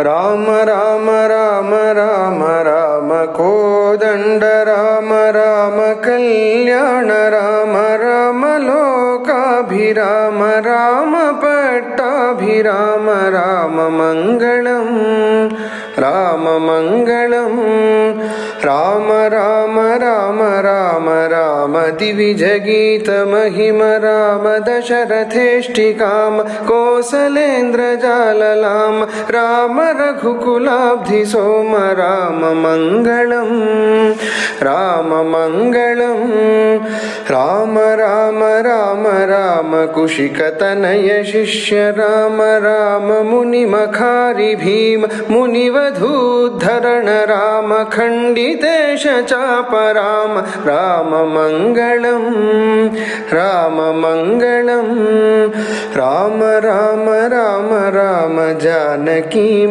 రామ రామ రామ రామ రామ కోదండ రామ రామ కళ్యాణ రామ రామ లోకాభిరామ రామ పట్టాభిరామ రామ మంగళం రామ మంగళం రామ రామ రామ రామ రామ దివిజగీత మహిమ రామ దశరథేష్టికామ కోసలేంద్రజాలలామ రామ రఘుకులాబ్ధి సోమ రామ మంగళం రామ మంగళం రామ రామ రామ రామ కుశికతనయ శిష్య రామ రామ మునిమఖారి భీమ మునివధూద్ధరణ రామ ఖండితేశ చాప రామ రామ మంగళం రామ మంగళం రామ రామ రామ రామ జానకీ